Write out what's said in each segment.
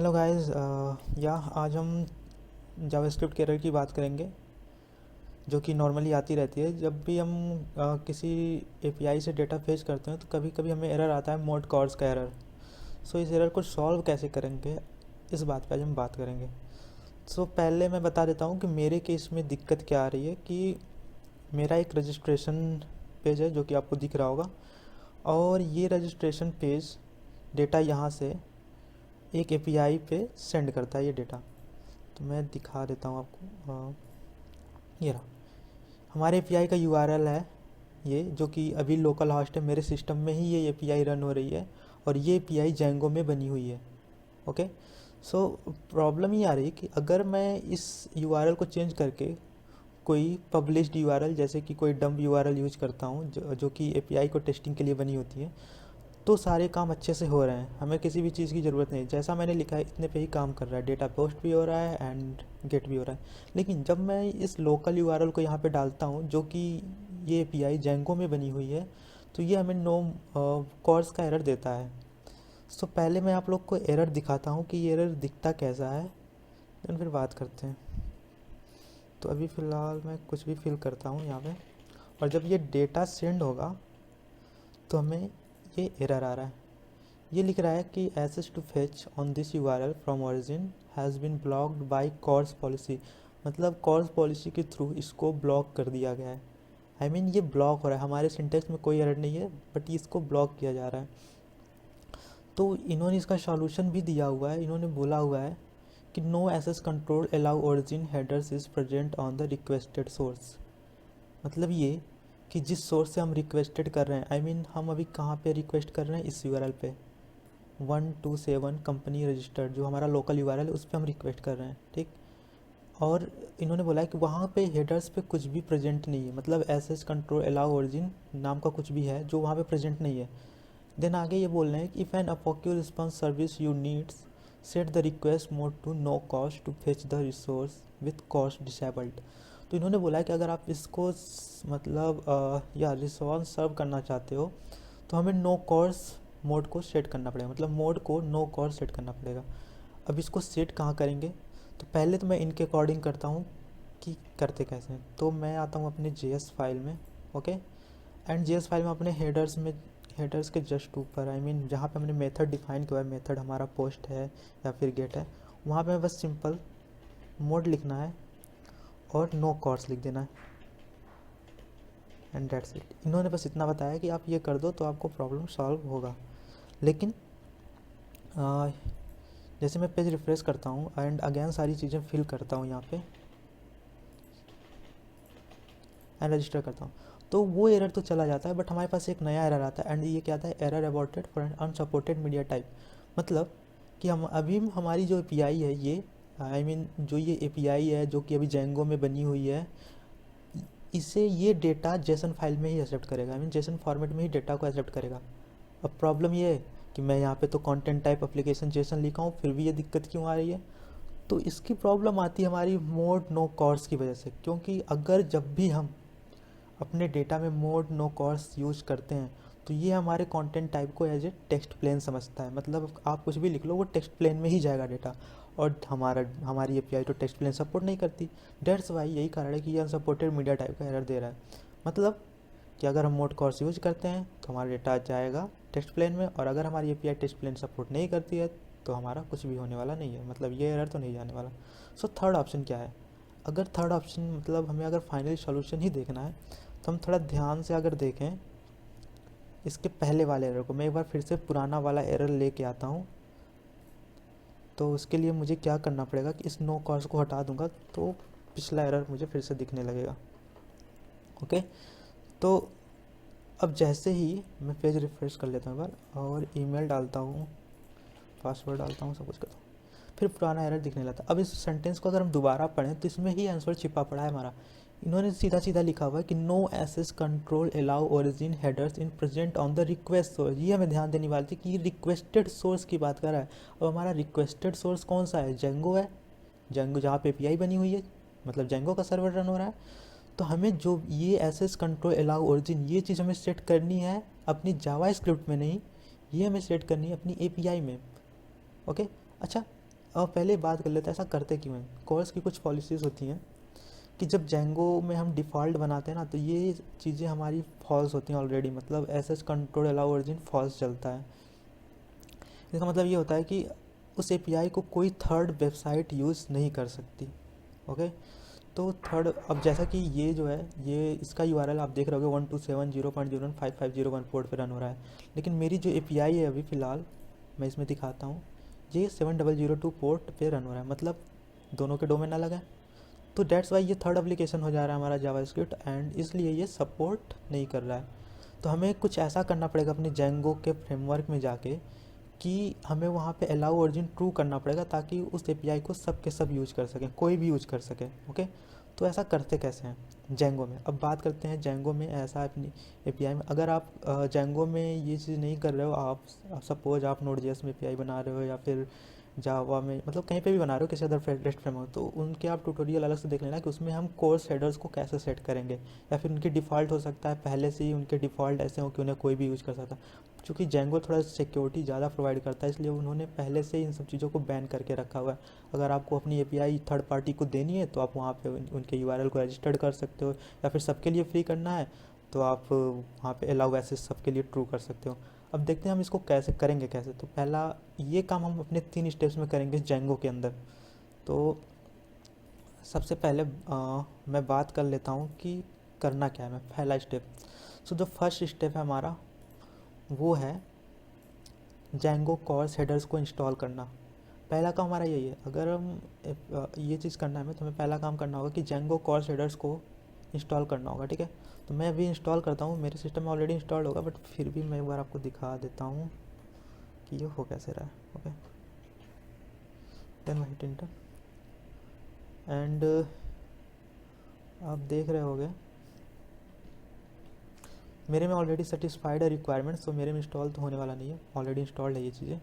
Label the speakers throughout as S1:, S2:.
S1: Hello guys, या आज हम जावास्क्रिप्ट के एरर की बात करेंगे जो कि नॉर्मली आती रहती है। जब भी हम किसी एपीआई से डेटा फेच करते हैं तो कभी कभी हमें एरर आता है, मोड कॉल्स का एरर। सो इस एरर को सॉल्व कैसे करेंगे, इस बात पे आज हम बात करेंगे। सो पहले मैं बता देता हूँ कि मेरे केस में दिक्कत क्या आ रही है कि मेरा एक रजिस्ट्रेशन पेज है जो कि आपको दिख रहा होगा, और ये रजिस्ट्रेशन पेज डेटा यहाँ से एक एपीआई पे सेंड करता है ये डेटा। तो मैं दिखा देता हूँ आपको। ये रहा हमारे एपीआई का यूआरएल है ये, जो कि अभी लोकल होस्ट है। मेरे सिस्टम में ही ये एपीआई रन हो रही है और ये एपीआई जेंगो में बनी हुई है। ओके। सो प्रॉब्लम ये आ रही है कि अगर मैं इस यूआरएल को चेंज करके कोई पब्लिश्ड यूआरएल, जैसे कि कोई डम्प यूआरएल यूज करता हूँ जो कि एपीआई को टेस्टिंग के लिए बनी होती है, तो सारे काम अच्छे से हो रहे हैं, हमें किसी भी चीज़ की ज़रूरत नहीं। जैसा मैंने लिखा है इतने पे ही काम कर रहा है, डेटा पोस्ट भी हो रहा है एंड गेट भी हो रहा है। लेकिन जब मैं इस लोकल यूआरएल को यहाँ पे डालता हूँ जो कि ये एपीआई जेंगो में बनी हुई है, तो ये हमें नो कॉर्स का एरर देता है। सो पहले मैं आप लोग को एरर दिखाता हूँ कि ये एरर दिखता कैसा है, देन फिर बात करते हैं। तो अभी फ़िलहाल मैं कुछ भी फिल करता हूँ यहाँ पे, और जब ये डेटा सेंड होगा तो हमें ये एरर आ रहा है। ये लिख रहा है कि access to fetch on this URL from origin has been blocked by CORS policy. मतलब कॉर्स पॉलिसी के थ्रू इसको ब्लॉक कर दिया गया है। आई मीन ये ब्लॉक हो रहा है, हमारे सिंटेक्स में कोई एरर नहीं है, बट इसको ब्लॉक किया जा रहा है। तो इन्होंने इसका सॉल्यूशन भी दिया हुआ है। इन्होंने बोला हुआ है कि no access control allow origin headers is present on the requested source. मतलब ये कि जिस सोर्स से हम रिक्वेस्टेड कर रहे हैं, आई मीन हम अभी कहाँ पे रिक्वेस्ट कर रहे हैं, इस यूआरएल पे 127 कंपनी रजिस्टर्ड, जो हमारा लोकल यूआरएल है, उस पर हम रिक्वेस्ट कर रहे हैं, ठीक। और इन्होंने बोला है कि वहाँ पे हेडर्स पे कुछ भी प्रेजेंट नहीं है, मतलब एसेस कंट्रोल अलाउ ओरिजिन नाम का कुछ भी है जो वहाँ पे प्रेजेंट नहीं है। देन आगे ये बोल रहे हैं कि if N अपॉक्यू response service you needs set the request mode to know cost to fetch the resource with cost disabled. तो इन्होंने बोला है कि अगर आप इसको मतलब या रिस्पॉन्स सर्व करना चाहते हो तो हमें नो कॉस्ट मोड को सेट करना पड़ेगा, मतलब मोड को नो कॉस्ट सेट करना पड़ेगा। अब इसको सेट कहाँ करेंगे, तो पहले तो मैं इनके अकॉर्डिंग करता हूँ कि करते कैसे हैं। तो मैं आता हूँ अपने जेएस फाइल में, ओके। एंड जेएस फाइल में अपने हेडर्स में, हेडर्स के जस्ट ऊपर, आई मीन जहाँ पे हमने मेथड डिफाइन किया है, मेथड हमारा पोस्ट है या फिर गेट है, वहाँ पे बस सिंपल मोड लिखना है और नो कॉस्ट लिख देना है, एंड दैट्स इट। इन्होंने बस इतना बताया कि आप ये कर दो तो आपको प्रॉब्लम सॉल्व होगा। लेकिन जैसे मैं पेज रिफ्रेश करता हूँ एंड अगेन सारी चीज़ें फिल करता हूँ यहाँ पे एंड रजिस्टर करता हूँ, तो वो एरर तो चला जाता है, बट हमारे पास एक नया एरर आता है। एंड ये क्या आता है, error aborted for an unsupported media type. मतलब कि हम अभी हमारी जो एपीआई है ये, आई मीन जो ये एपीआई है जो कि अभी जेंगो में बनी हुई है, इसे ये डेटा जेसन फाइल में ही एक्सेप्ट करेगा, आई मीन जेसन फॉर्मेट में ही डेटा को एक्सेप्ट करेगा। अब प्रॉब्लम ये है कि मैं यहाँ पे तो कंटेंट टाइप एप्लीकेशन जेसन लिखा हूँ, फिर भी ये दिक्कत क्यों आ रही है। तो इसकी प्रॉब्लम आती है हमारी मोड नो कॉर्स की वजह से, क्योंकि अगर जब भी हम अपने डेटा में मोड नो कॉर्स यूज करते हैं तो ये हमारे कंटेंट टाइप को एज ए टेक्स्ट प्लेन समझता है। मतलब आप कुछ भी लिख लो वो टेक्स्ट प्लेन में ही जाएगा डेटा, और हमारी एपीआई तो टेक्स्ट प्लेन सपोर्ट नहीं करती। डेट्स वाई यही कारण है कि ये अनसपोर्टेड मीडिया टाइप का एरर दे रहा है। मतलब कि अगर हम मोड कॉर्स यूज करते हैं तो हमारा डेटा जाएगा टेक्स्ट प्लेन में, और अगर हमारी एपीआई टेक्स्ट प्लेन सपोर्ट नहीं करती है तो हमारा कुछ भी होने वाला नहीं है, मतलब ये एरर तो नहीं जाने वाला। सो थर्ड ऑप्शन क्या है, अगर थर्ड ऑप्शन मतलब हमें अगर फाइनली सॉल्यूशन ही देखना है तो हम थोड़ा ध्यान से अगर देखें इसके पहले वाले एरर को, मैं एक बार फिर से पुराना वाला एरर लेके आता हूँ। तो उसके लिए मुझे क्या करना पड़ेगा कि इस नो कॉस्ट को हटा दूंगा तो पिछला एरर मुझे फिर से दिखने लगेगा, ओके। तो अब जैसे ही मैं पेज रिफ्रेश कर लेता हूँ एक बार और ईमेल डालता हूँ, पासवर्ड डालता हूँ, सब कुछ करता हूँ, फिर पुराना एरर दिखने लगता है। अब इस सेंटेंस को अगर हम दोबारा पढ़ें तो इसमें ही आंसर छिपा पड़ा है हमारा। इन्होंने सीधा सीधा लिखा हुआ है कि no access control allow origin headers in present on the request source. ये हमें ध्यान देने वाली थी कि रिक्वेस्टेड सोर्स की बात कर रहा है। अब हमारा रिक्वेस्टेड सोर्स कौन सा है, जेंगो है, जेंगो जहाँ पे एपीआई बनी हुई है, मतलब जेंगो का सर्वर रन हो रहा है। तो हमें जो ये एसेस कंट्रोल अलाउ ओरिजिन, ये चीज़ हमें सेट करनी है अपनी जावा स्क्रिप्ट में नहीं, ये हमें सेट करनी है अपनी एपीआई में, ओके। अच्छा, अब पहले बात कर लेते हैं ऐसा करते क्यों हैं। कोर्स की कुछ पॉलिसीज़ होती हैं कि जब जेंगो में हम डिफ़ॉल्ट बनाते हैं ना, तो ये चीज़ें हमारी फॉल्स होती हैं ऑलरेडी, मतलब access control allow origin false चलता है। इसका मतलब ये होता है कि उस एपीआई को कोई थर्ड वेबसाइट यूज़ नहीं कर सकती। ओके, तो थर्ड, अब जैसा कि ये जो है, ये इसका यूआरएल आप देख रहे होगे 127.0.0.5501 पोर्ट पे रन हो रहा है, लेकिन मेरी जो एपीआई है अभी फ़िलहाल मैं इसमें दिखाता हूँ, ये 7002 पोर्ट पे रन हो रहा है, मतलब दोनों के डोमेन अलग हैं। तो डेट्स वाई ये थर्ड एप्लीकेशन हो जा रहा है हमारा जावास्क्रिप्ट, एंड इसलिए ये सपोर्ट नहीं कर रहा है। तो हमें कुछ ऐसा करना पड़ेगा अपने जेंगो के फ्रेमवर्क में जाके कि हमें वहाँ पे अलाउ ओरिजिन ट्रू करना पड़ेगा, ताकि उस एपीआई को सब के सब यूज कर सकें, कोई भी यूज कर सके। ओके, तो ऐसा करते कैसे हैं जेंगो में। अब बात करते हैं जेंगो में ऐसा अपनी एपीआई में। अगर आप जेंगो में ये चीज़ नहीं कर रहे हो, आप सपोज आप नोड.जेएस में एपीआई बना रहे हो, या फिर जावा में, मतलब कहीं पे भी बना रहे हो किसी अदर रेस्ट फ्रेमवर्क, तो उनके आप ट्यूटोरियल अलग से देख लेना कि उसमें हम कोर्स हेडर्स को कैसे सेट करेंगे, या फिर उनकी डिफ़ॉल्ट हो सकता है पहले से ही उनके डिफ़ॉल्ट ऐसे हो कि उन्हें कोई भी यूज़ कर सकता है। चूँकि जेंगो थोड़ा सिक्योरिटी ज़्यादा प्रोवाइड करता है, इसलिए उन्होंने पहले से ही इन सब चीज़ों को बैन करके रखा हुआ है। अगर आपको अपनी एपीआई थर्ड पार्टी को देनी है तो आप वहाँ पे उनके यूआरएल को रजिस्टर्ड कर सकते हो, या फिर सबके लिए फ्री करना है तो आप वहाँ पे अलाउ एक्सेस सबके लिए ट्रू कर सकते हो। अब देखते हैं हम इसको कैसे करेंगे कैसे। तो पहला ये काम हम अपने 3 स्टेप्स में करेंगे जेंगो के अंदर। तो सबसे पहले मैं बात कर लेता हूँ कि करना क्या है। मैं पहला स्टेप, सो जो फर्स्ट स्टेप है हमारा वो है जेंगो कोर्स हेडर्स को इंस्टॉल करना। पहला काम हमारा यही है। अगर हम ये चीज़ करना है हमें, तो हमें पहला काम करना होगा कि जेंगो कोर्स हेडर्स को इंस्टॉल करना होगा। ठीक है, तो मैं अभी इंस्टॉल करता हूँ, मेरे सिस्टम में ऑलरेडी इंस्टॉल्ड होगा, बट फिर भी मैं एक बार आपको दिखा देता हूँ कि ये हो कैसे रहा है। Okay, then hit enter, and आप देख रहे होगे मेरे में ऑलरेडी सेटिस्फाइड है रिक्वायरमेंट्स, तो मेरे में इंस्टॉल तो होने वाला नहीं है, ऑलरेडी इंस्टॉल्ड है ये चीज़ें।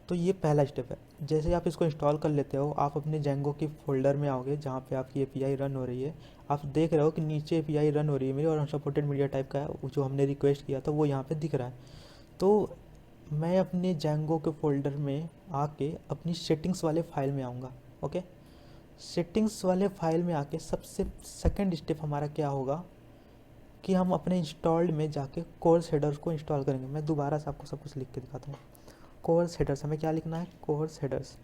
S1: तो ये पहला स्टेप है। जैसे ही आप इसको इंस्टॉल कर लेते हो, आप अपने जेंगो की फोल्डर में आओगे जहाँ पे आपकी एपीआई रन हो रही है। आप देख रहे हो कि नीचे एपीआई रन हो रही है मेरी, और अनसपोर्टेड मीडिया टाइप का है जो हमने रिक्वेस्ट किया था वो यहाँ पे दिख रहा है। तो मैं अपने जेंगो के फोल्डर में आके अपनी सेटिंग्स वाले फाइल में आऊँगा। ओके, सेटिंग्स वाले फाइल में आके सबसे सेकंड स्टेप हमारा क्या होगा कि हम अपने इंस्टॉल्ड में जाके कोर्स हेडर्स को इंस्टॉल करेंगे। मैं दोबारा से आपको सब कुछ लिख के दिखाता हूँ। कोर्स हेडर्स, हमें क्या लिखना है, course headers.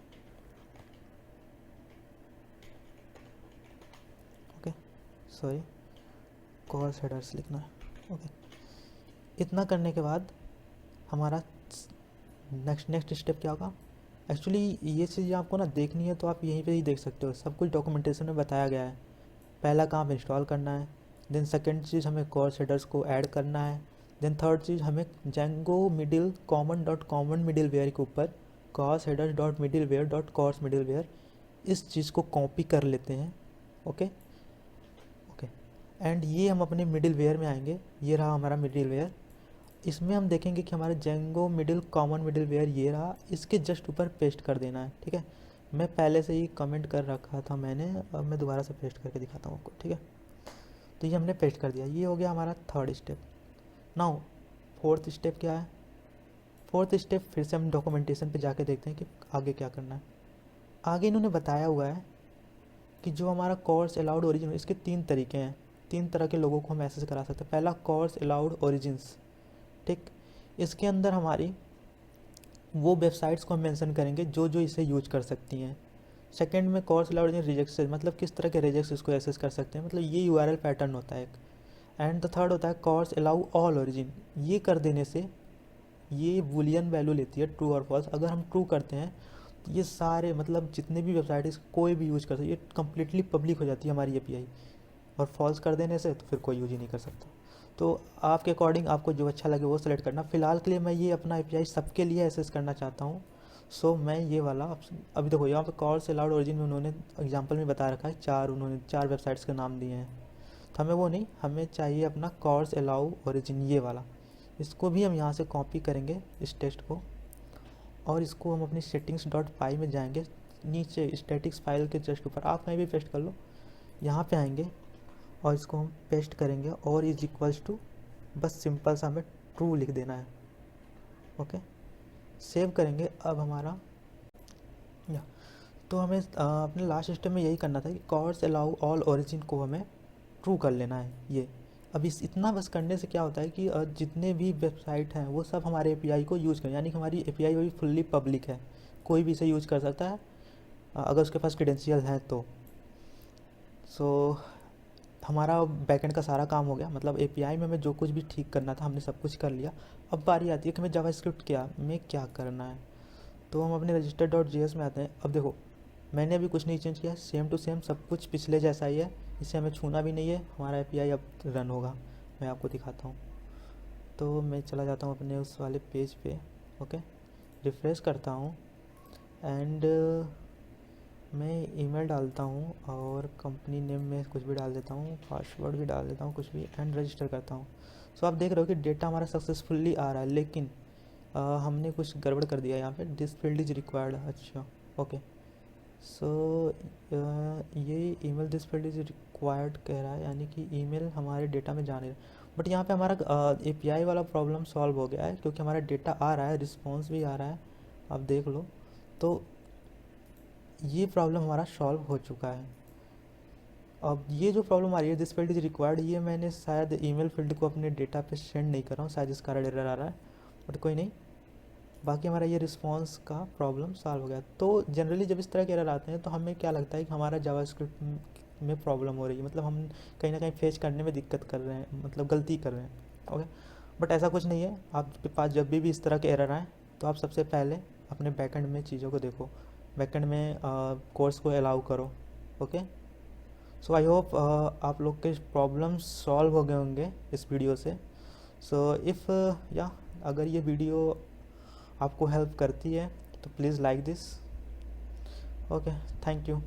S1: Okay, sorry, course headers लिखना है। ओके, इतना करने के बाद हमारा नेक्स्ट स्टेप क्या होगा। एक्चुअली ये चीज़ आपको ना देखनी है तो आप यहीं पे ही देख सकते हो, सब कुछ डॉक्यूमेंटेशन में बताया गया है। पहला काम इंस्टॉल करना है, देन सेकंड चीज़ हमें कोर्स हेडर्स को ऐड करना है, देन थर्ड चीज़ हमें Django middle common dot common middleware के ऊपर CORS headers dot middleware dot CORS middleware इस चीज़ को कॉपी कर लेते हैं। ओके ओके, एंड ये हम अपने मिडिल वेयर में आएंगे। ये रहा हमारा मिडिल वेयर। इसमें हम देखेंगे कि हमारा Django middle common middleware ये रहा, इसके जस्ट ऊपर पेस्ट कर देना है। ठीक है, मैं पहले से ही कमेंट कर रखा था मैंने, अब मैं दोबारा से पेस्ट करके दिखाता हूँ आपको। ठीक है, तो ये हमने पेस्ट कर दिया। ये हो गया हमारा third step. Now fourth step क्या है। फोर्थ स्टेप फिर से हम डॉक्यूमेंटेशन पे जाके देखते हैं कि आगे क्या करना है। आगे इन्होंने बताया हुआ है कि जो हमारा कोर्स अलाउड ओरिजिन, इसके 3 तरीके हैं। 3 तरह के लोगों को हम एक्सेस करा सकते हैं। पहला कोर्स अलाउड ओरिजिन्स। ठीक, इसके अंदर हमारी वो वेबसाइट्स को हम मेंशन करेंगे जो जो इसे यूज कर सकती हैं। सेकंड में कोर्स अलाउड ओरिजिन रिजेक्ट्स, मतलब किस तरह के रिजेक्ट्स इसको एक्सेस कर सकते हैं, मतलब ये यूआरएल पैटर्न होता है एक। एंड द थर्ड होता है कोर्स अलाउ ऑल ओरिजिन। ये कर देने से ये बूलियन वैल्यू लेती है ट्रू और फॉल्स। अगर हम ट्रू करते हैं तो ये सारे, मतलब जितने भी वेबसाइट कोई भी यूज कर सकते, ये कम्प्लीटली पब्लिक हो जाती है हमारी एपीआई। और फॉल्स कर देने से तो फिर कोई यूज ही नहीं कर सकता। तो आपके अकॉर्डिंग आपको जो अच्छा लगे वो सेलेक्ट करना। फ़िलहाल के लिए मैं ये अपना एपीआई सबके लिए एक्सेस करना चाहता हूँ, सो मैं ये वाला ऑप्शन अभी देखो यहाँ पे कोर्स अलाउड ओरिजिन में उन्होंने एग्जांपल में बता रखा है, उन्होंने 4 वेबसाइट्स के नाम दिए हैं। तो हमें वो नहीं, हमें चाहिए अपना कोर्स अलाउ ओरिजिन ये वाला। इसको भी हम यहाँ से कॉपी करेंगे इस टेक्स्ट को, और इसको हम अपनी सेटिंग्स डॉट पाई में जाएंगे, नीचे स्टैटिक्स फाइल के जस्ट ऊपर, आप कहीं भी पेस्ट कर लो, यहाँ पे आएंगे और इसको हम पेस्ट करेंगे, और इज इक्वल्स टू, बस सिंपल सा हमें ट्रू लिख देना है। ओके, सेव करेंगे। अब हमारा या तो हमें अपने लास्ट स्टेप में यही करना था कि कॉर्ड्स अलाउ ऑल ओरिजिन को हमें ट्रू कर लेना है ये। अब इस इतना बस करने से क्या होता है कि जितने भी वेबसाइट हैं वो सब हमारे एपीआई को यूज़ करें, यानी कि हमारी एपीआई वही फुल्ली पब्लिक है, कोई भी इसे यूज़ कर सकता है अगर उसके पास क्रेडेंशियल है तो। सो हमारा बैकएंड का सारा काम हो गया, मतलब एपीआई में हमें जो कुछ भी ठीक करना था हमने सब कुछ कर लिया। अब बारी आती है कि हमें जावास्क्रिप्ट क्या करना है। तो हम अपने रजिस्टर डॉट जेएस में आते हैं। अब देखो मैंने अभी कुछ नहीं चेंज किया, सेम टू सेम सब कुछ पिछले जैसा ही है, इसे हमें छूना भी नहीं है। हमारा एपीआई अब रन होगा, मैं आपको दिखाता हूँ। तो मैं चला जाता हूँ अपने उस वाले पेज पे, ओके, रिफ्रेश करता हूँ एंड मैं ईमेल डालता हूँ और कंपनी नेम में कुछ भी डाल देता हूँ, पासवर्ड भी डाल देता हूँ कुछ भी, एंड रजिस्टर करता हूँ। सो आप देख रहे हो कि डेटा हमारा सक्सेसफुली आ रहा है, लेकिन हमने कुछ गड़बड़ कर दिया यहाँ पे, दिस फील्ड इज़ रिक्वायर्ड। अच्छा ओके, सो ये email this field is required कह रहा है, यानी कि ईमेल हमारे डेटा में जाने रहा। बट यहाँ पे हमारा एपीआई वाला प्रॉब्लम सॉल्व हो गया है, क्योंकि हमारा डेटा आ रहा है, रिस्पॉन्स भी आ रहा है, आप देख लो। तो ये प्रॉब्लम हमारा सॉल्व हो चुका है। अब ये जो प्रॉब्लम आ रही है दिस फील्ड इज़ रिक्वायर्ड, ये मैंने शायद ईमेल फील्ड को अपने डेटा पे सेंड नहीं कर रहा हूँ, शायद इस कारण एरर आ रहा है, बट कोई नहीं। बाकी हमारा ये रिस्पॉन्स का प्रॉब्लम सॉल्व हो गया। तो जनरली जब इस तरह के एरर आते हैं तो हमें क्या लगता है कि हमारा जावास्क्रिप्ट में प्रॉब्लम हो रही है, मतलब हम कहीं ना कहीं फेच करने में दिक्कत कर रहे हैं, मतलब गलती कर रहे हैं, ओके। बट ऐसा कुछ नहीं है, आपके पास जब भी इस तरह के एरर आए तो आप सबसे पहले अपने बैकएंड में चीज़ों को देखो, बैकएंड में कोर्स को अलाउ करो, ओके। सो आई होप आप लोग के प्रॉब्लम्स सॉल्व हो गए होंगे इस वीडियो से। सो इफ़ या अगर ये वीडियो आपको हेल्प करती है तो please like this, okay, thank you.